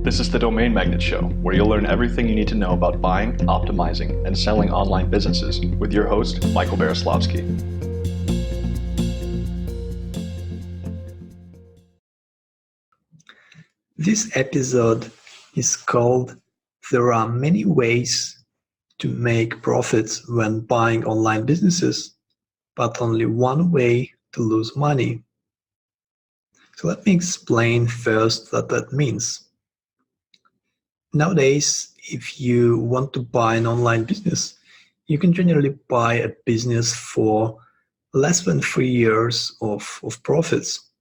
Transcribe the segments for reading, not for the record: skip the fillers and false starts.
This is the Domain Magnate Show, where you'll learn everything you need to know about buying, optimizing, and selling online businesses with your host, Michael Beroslavsky. This episode is called "There are many ways to make profits when buying online businesses, but only one way to lose money." So let me explain first what that means. Nowadays, if you want to buy an online business, you can generally buy a business for less than 3 years of profits.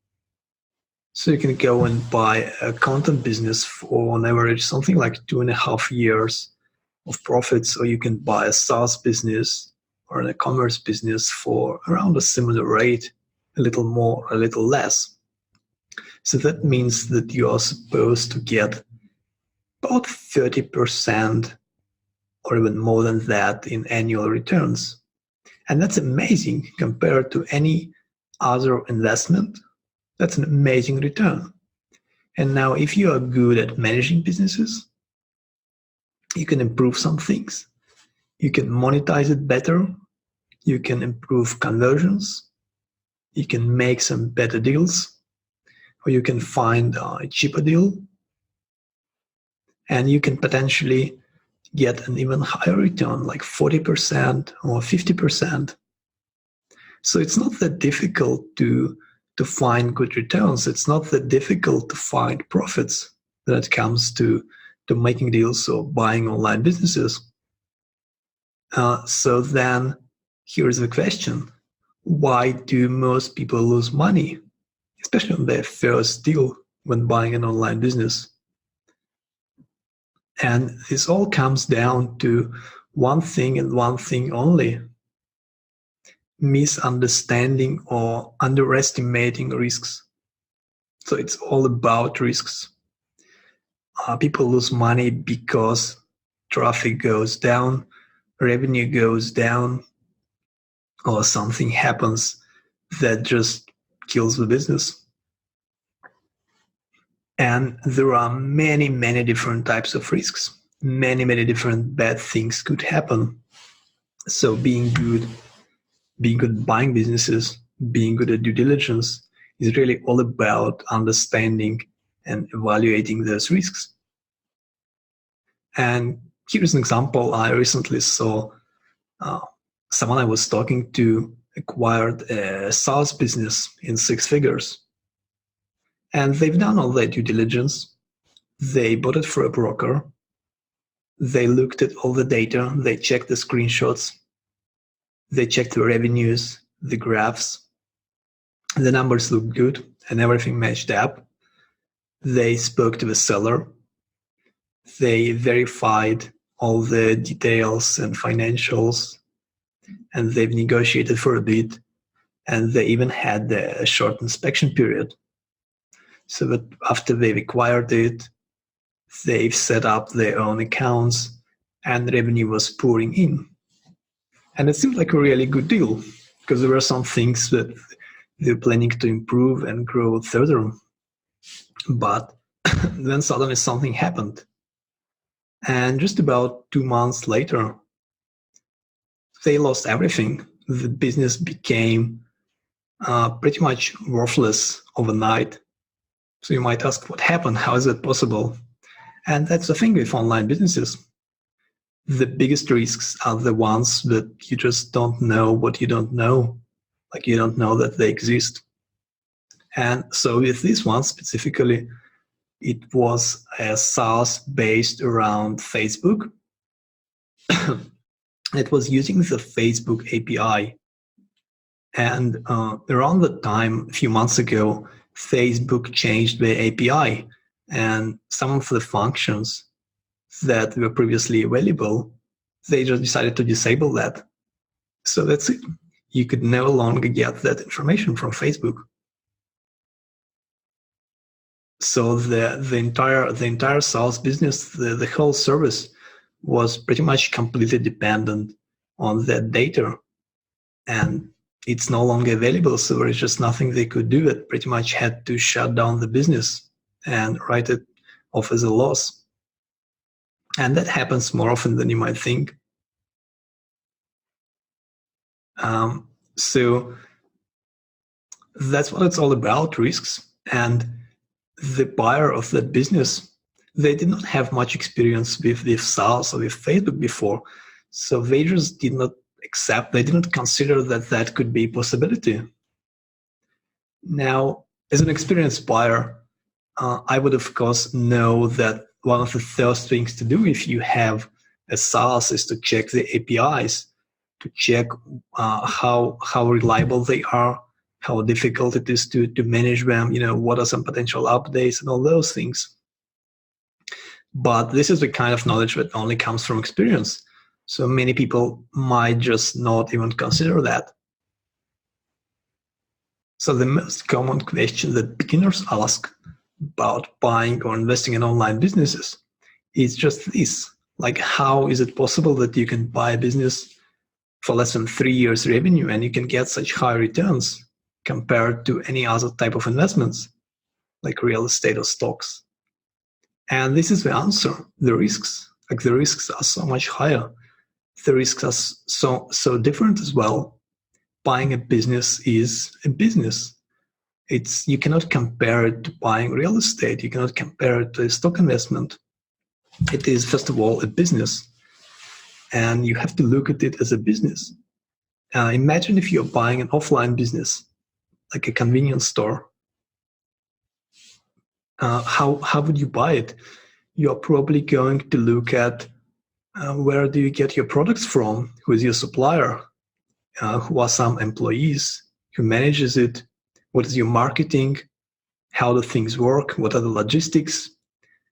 So you can go and buy a content business for on average something like 2.5 years of profits, or you can buy a SaaS business or an e-commerce business for around a similar rate, a little more, a little less. So that means that you are supposed to get about 30% or even more than that in annual returns. And that's amazing compared to any other investment. That's an amazing return. And now if you are good at managing businesses, you can improve some things. You can monetize it better. You can improve conversions. You can make some better deals, or you can find a cheaper deal. And you can potentially get an even higher return, like 40% or 50%. So it's not that difficult to find good returns. It's not that difficult to find profits when it comes to making deals or buying online businesses. So then here's the question. Why do most people lose money, especially on their first deal when buying an online business? And this all comes down to one thing and one thing only: misunderstanding or underestimating risks. So it's all about risks. People lose money because traffic goes down, revenue goes down, or something happens that just kills the business. And there are many, many different types of risks. Many, many different bad things could happen. So being good at buying businesses, being good at due diligence is really all about understanding and evaluating those risks. And here's an example. I recently saw someone I was talking to acquired a SaaS business in 6 figures. And they've done all their due diligence. They bought it for a broker. They looked at all the data. They checked the screenshots. They checked the revenues, the graphs. The numbers looked good and everything matched up. They spoke to the seller. They verified all the details and financials. And they've negotiated for a bit. And they even had a short inspection period. So that after they've acquired it, they've set up their own accounts and revenue was pouring in. And it seemed like a really good deal because there were some things that they're planning to improve and grow further. But then suddenly something happened. And just about 2 months later, they lost everything. The business became pretty much worthless overnight. So you might ask, what happened? How is that possible? And that's the thing with online businesses. The biggest risks are the ones that you just don't know what you don't know. Like you don't know that they exist. And so with this one specifically, it was a SaaS based around Facebook. It was using the Facebook API. And around the time, a few months ago, Facebook changed the API, and some of the functions that were previously available, they just decided to disable that. So that's it. You could no longer get that information from Facebook. So the entire SaaS business, the whole service was pretty much completely dependent on that data. And it's no longer available, so there's just nothing they could do. It pretty much had to shut down the business and write it off as a loss. And that happens more often than you might think. So that's what it's all about, risks. And the buyer of that business, they did not have much experience with SaaS or with Facebook before. So they just did not they didn't consider that could be a possibility. Now, as an experienced buyer, I would, of course, know that one of the first things to do if you have a SaaS is to check the APIs, to check how reliable they are, how difficult it is to manage them, what are some potential updates and all those things. But this is the kind of knowledge that only comes from experience. So many people might just not even consider that. So the most common question that beginners ask about buying or investing in online businesses is just this. Like, how is it possible that you can buy a business for less than 3 years revenue and you can get such high returns compared to any other type of investments like real estate or stocks? And this is the answer. The risks are so much higher. The risks are so different as well. Buying a business is a business. You cannot compare it to buying real estate. You cannot compare it to a stock investment. It is, first of all, a business. And you have to look at it as a business. Imagine if you're buying an offline business, like a convenience store. How would you buy it? You're probably going to look at where do you get your products from? Who is your supplier? Who are some employees? Who manages it? What is your marketing? How do things work? What are the logistics?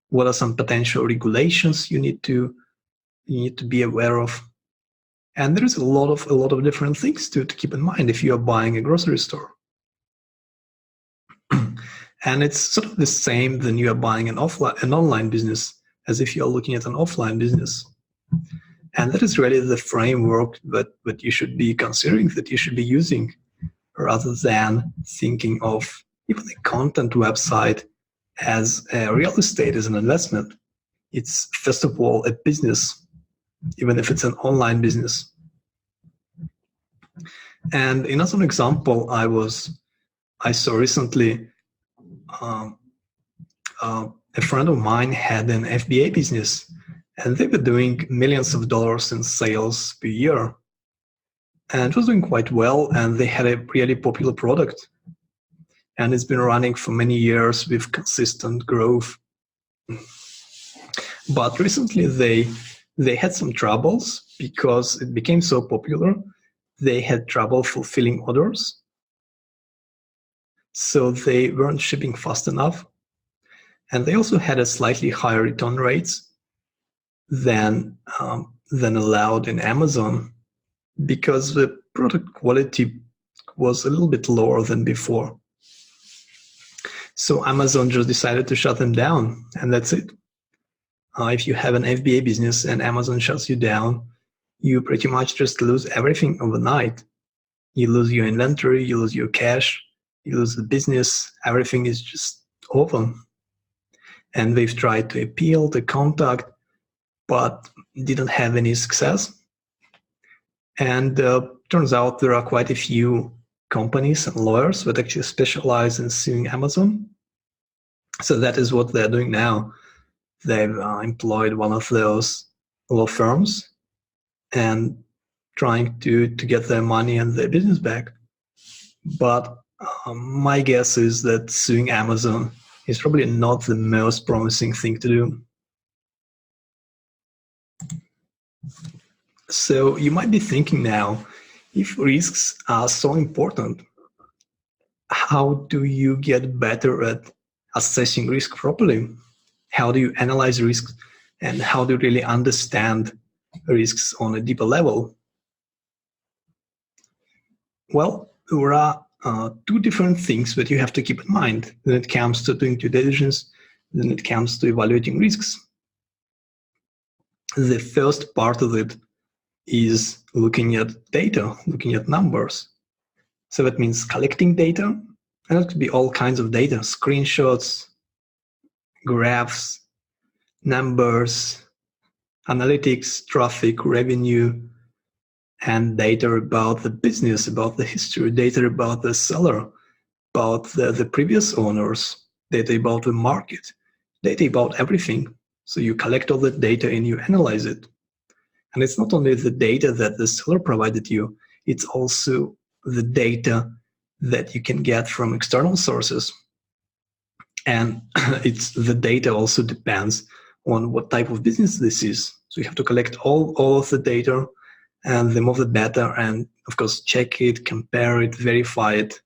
What are some potential regulations you need to be aware of? And there is a lot of different things to keep in mind if you are buying a grocery store. And it's sort of the same when you are buying an online business as if you are looking at an offline business. And that is really the framework that you should be considering, that you should be using, rather than thinking of even a content website as a real estate, as an investment. It's, first of all, a business, even if it's an online business. And another example I saw recently, a friend of mine had an FBA business, and they were doing millions of dollars in sales per year. And it was doing quite well, and they had a really popular product. And it's been running for many years with consistent growth. But recently they had some troubles because it became so popular. They had trouble fulfilling orders. So they weren't shipping fast enough. And they also had a slightly higher return rates than allowed in Amazon, because the product quality was a little bit lower than before. So Amazon just decided to shut them down, and that's it. If you have an FBA business and Amazon shuts you down, you pretty much just lose everything overnight. You lose your inventory, you lose your cash, you lose the business, everything is just over. And they've tried to appeal, to contact, but didn't have any success. And turns out there are quite a few companies and lawyers that actually specialize in suing Amazon. So that is what they're doing now. They've employed one of those law firms and trying to get their money and their business back. But my guess is that suing Amazon is probably not the most promising thing to do. So you might be thinking now, if risks are so important, how do you get better at assessing risk properly? How do you analyze risks, and how do you really understand risks on a deeper level? Well, there are two different things that you have to keep in mind when it comes to doing due diligence, when it comes to evaluating risks. The first part of it is looking at data, looking at numbers. So that means collecting data, and it could be all kinds of data, screenshots, graphs, numbers, analytics, traffic, revenue, and data about the business, about the history, data about the seller, about the previous owners, data about the market, data about everything. So you collect all the data and you analyze it. And it's not only the data that the seller provided you, it's also the data that you can get from external sources. And it's the data also depends on what type of business this is. So you have to collect all of the data, and the more the better, and of course check it, compare it, verify it.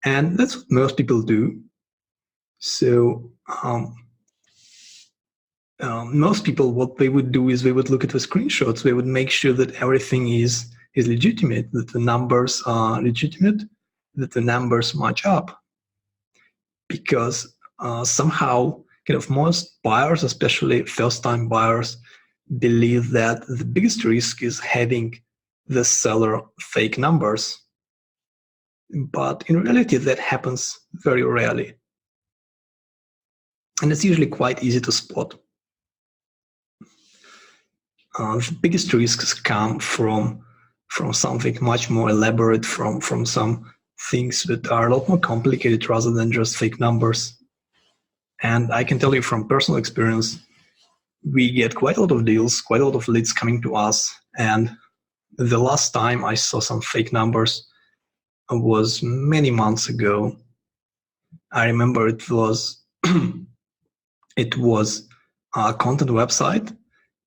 And that's what most people do. So most people, what they would do is they would look at the screenshots. They would make sure that everything is legitimate, that the numbers are legitimate, that the numbers match up. Because somehow, kind of most buyers, especially first-time buyers, believe that the biggest risk is having the seller fake numbers. But in reality, that happens very rarely. And it's usually quite easy to spot. The biggest risks come from something much more elaborate, from some things that are a lot more complicated rather than just fake numbers. And I can tell you from personal experience, we get quite a lot of deals, quite a lot of leads coming to us. And the last time I saw some fake numbers was many months ago. I remember it was a content website,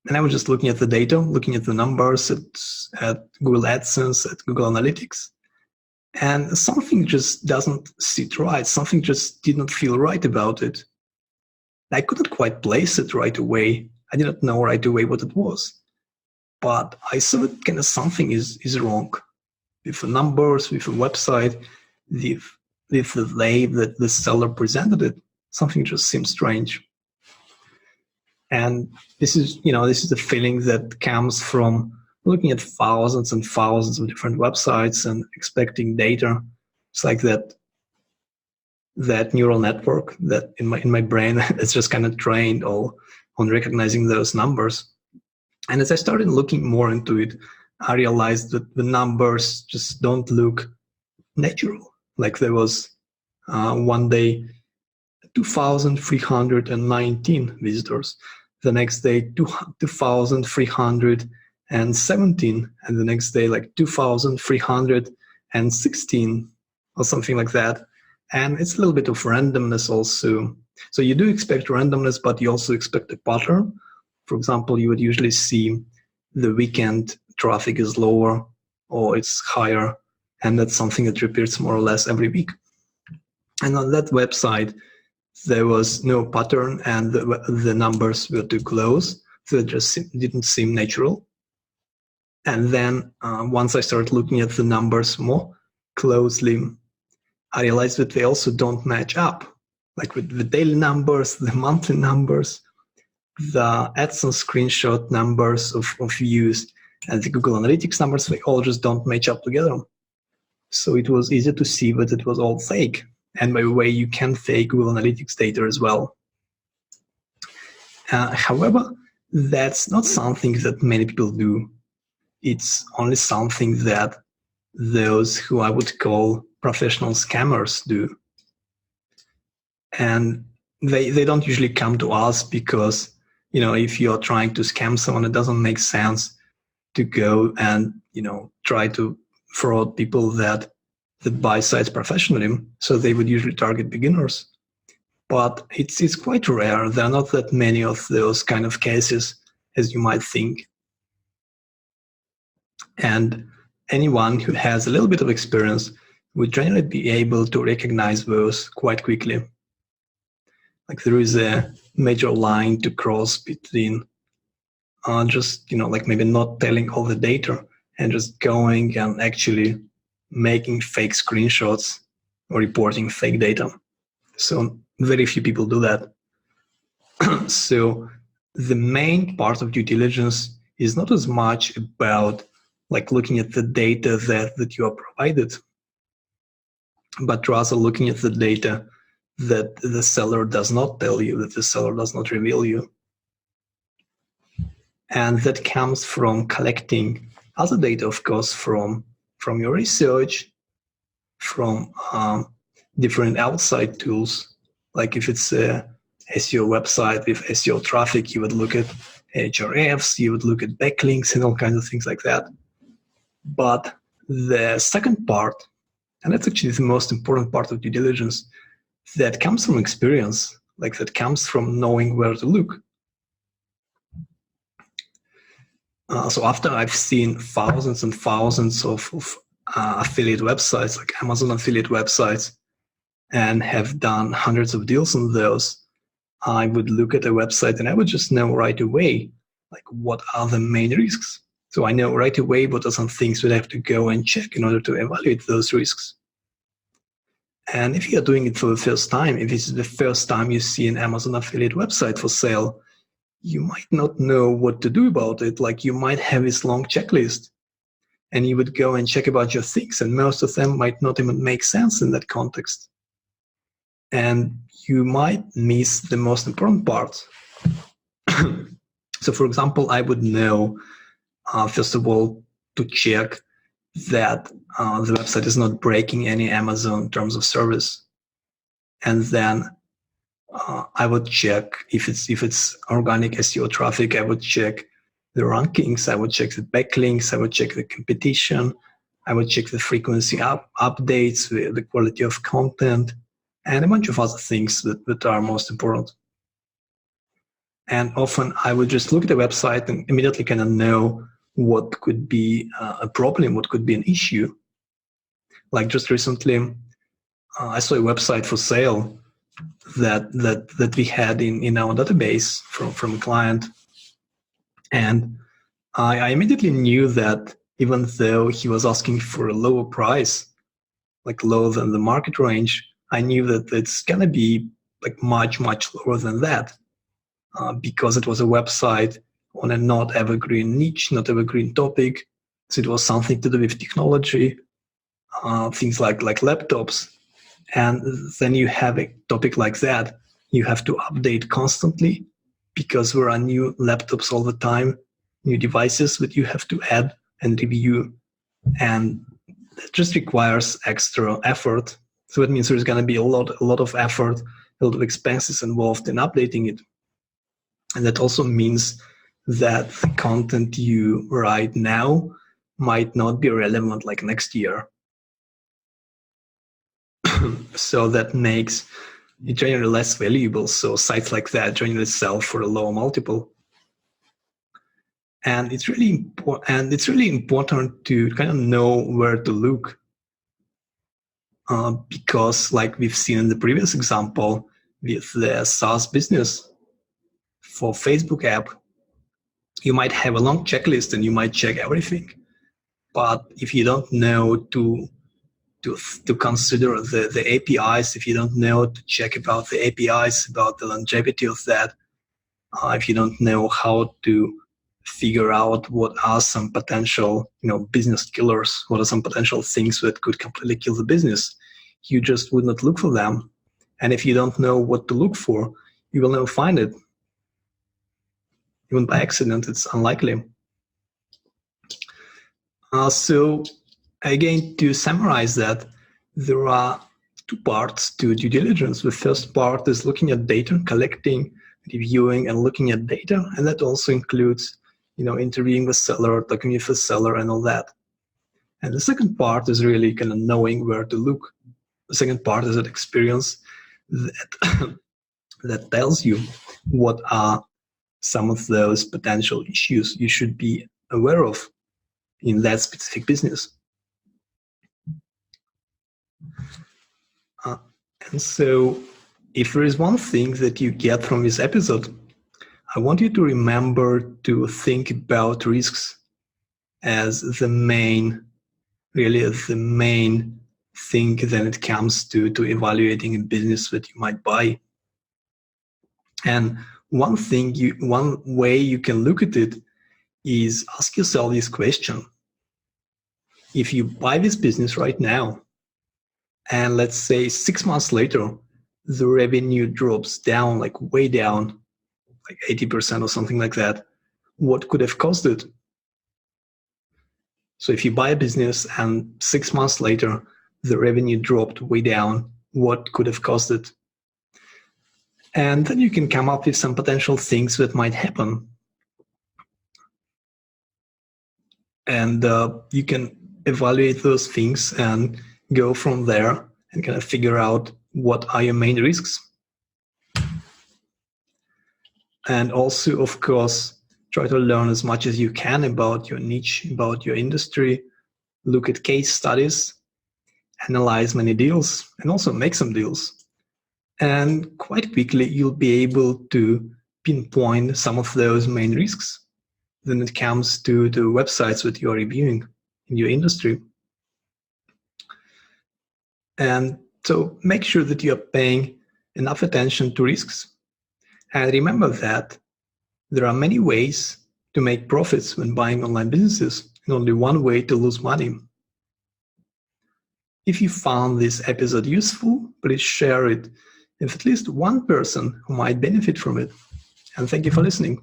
and I was just looking at the data, looking at the numbers at Google AdSense, at Google Analytics, and something just doesn't sit right. Something just didn't feel right about it. I couldn't quite place it right away. I didn't know right away what it was, but I saw that kind of something is wrong with the numbers, with the website, with the way that the seller presented it. Something just seems strange. And this is a feeling that comes from looking at thousands and thousands of different websites and expecting data. It's like that neural network that in my brain is just kind of trained all on recognizing those numbers. And as I started looking more into it, I realized that the numbers just don't look natural. Like there was one day 2,319 visitors, the next day 2,317, and the next day like 2,316 or something like that. And it's a little bit of randomness also. So you do expect randomness, but you also expect a pattern. For example, you would usually see the weekend traffic is lower or it's higher, and that's something that repeats more or less every week. And on that website, there was no pattern, and the numbers were too close, so it just didn't seem natural. And then once I started looking at the numbers more closely, I realized that they also don't match up. Like with the daily numbers, the monthly numbers, the AdSense screenshot numbers of views, and the Google Analytics numbers, they all just don't match up together. So it was easy to see that it was all fake. And by the way, you can fake Google Analytics data as well. However, that's not something that many people do. It's only something that those who I would call professional scammers do. And they don't usually come to us because, if you're trying to scam someone, it doesn't make sense to go and, try to fraud people that buy sites professionally. So they would usually target beginners. But it's quite rare. There are not that many of those kind of cases as you might think. And anyone who has a little bit of experience would generally be able to recognize those quite quickly. Like there is a major line to cross between like maybe not telling all the data and just going and actually making fake screenshots or reporting fake data. So very few people do that. So the main part of due diligence is not as much about like looking at the data that you are provided, but rather looking at the data that the seller does not tell you, that the seller does not reveal you. And that comes from collecting other data, of course, from your research, from different outside tools. Like if it's a SEO website with SEO traffic, you would look at hrefs, you would look at backlinks and all kinds of things like that. But the second part, and that's actually the most important part of due diligence, that comes from experience, like that comes from knowing where to look. So after I've seen thousands and thousands of affiliate websites, like Amazon affiliate websites, and have done hundreds of deals on those, I would look at a website and I would just know right away, like, what are the main risks. So I know right away what are some things that I have to go and check in order to evaluate those risks. And if you're doing it for the first time, if this is the first time you see an Amazon affiliate website for sale, you might not know what to do about it. Like, you might have this long checklist and you would go and check about your things, and most of them might not even make sense in that context. And you might miss the most important part. So, for example, I would know, first of all, to check that the website is not breaking any Amazon terms of service. And then I would check if it's organic SEO traffic. I would check the rankings. I would check the backlinks. I would check the competition. I would check the frequency updates, the quality of content, and a bunch of other things that are most important. And often I would just look at the website and immediately kind of know what could be a problem, what could be an issue. Like just recently, I saw a website for sale that we had in our database from a client. And I immediately knew that even though he was asking for a lower price, like lower than the market range, I knew that it's going to be like much, much lower than that, because it was a website on a not evergreen niche, not evergreen topic. So it was something to do with technology, things like laptops. And then you have a topic like that, you have to update constantly because there are new laptops all the time, new devices that you have to add and review. And that just requires extra effort. So that means there's going to be a lot of effort, a lot of expenses involved in updating it. And that also means that the content you write now might not be relevant like next year. So that makes it generally less valuable. So sites like that generally sell for a lower multiple. And it's really important to kind of know where to look. Because like we've seen in the previous example with the SaaS business for Facebook app, you might have a long checklist and you might check everything. But if you don't know to consider the APIs, if you don't know to check about the APIs, about the longevity of that, if you don't know how to figure out what are some potential, business killers, what are some potential things that could completely kill the business, you just would not look for them. And if you don't know what to look for, you will never find it. Even by accident, it's unlikely. So again, to summarize that, there are two parts to due diligence. The first part is looking at data, collecting, reviewing, and looking at data. And that also includes, interviewing the seller, talking with the seller, and all that. And the second part is really kind of knowing where to look. The second part is that experience that, that tells you what are some of those potential issues you should be aware of in that specific business. And so if there is one thing that you get from this episode, I want you to remember to think about risks as the main thing when it comes to evaluating a business that you might buy. And one way you can look at it is ask yourself this question. If you buy this business right now, and let's say 6 months later, the revenue drops down, like way down, like 80% or something like that, what could have caused it? So if you buy a business and 6 months later, the revenue dropped way down, what could have caused it? And then you can come up with some potential things that might happen. And you can evaluate those things and go from there and kind of figure out what are your main risks. And also, of course, try to learn as much as you can about your niche, about your industry, look at case studies, analyze many deals, and also make some deals. And quite quickly, you'll be able to pinpoint some of those main risks when it comes to the websites that you are reviewing in your industry. And so make sure that you are paying enough attention to risks. And remember that there are many ways to make profits when buying online businesses, and only one way to lose money. If you found this episode useful, please share it with at least one person who might benefit from it. And thank you for listening.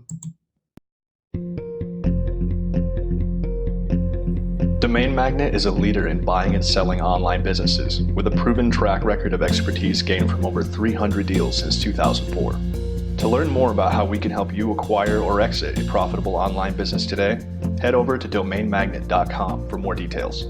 Domain Magnate is a leader in buying and selling online businesses with a proven track record of expertise gained from over 300 deals since 2004. To learn more about how we can help you acquire or exit a profitable online business today, head over to domainmagnate.com for more details.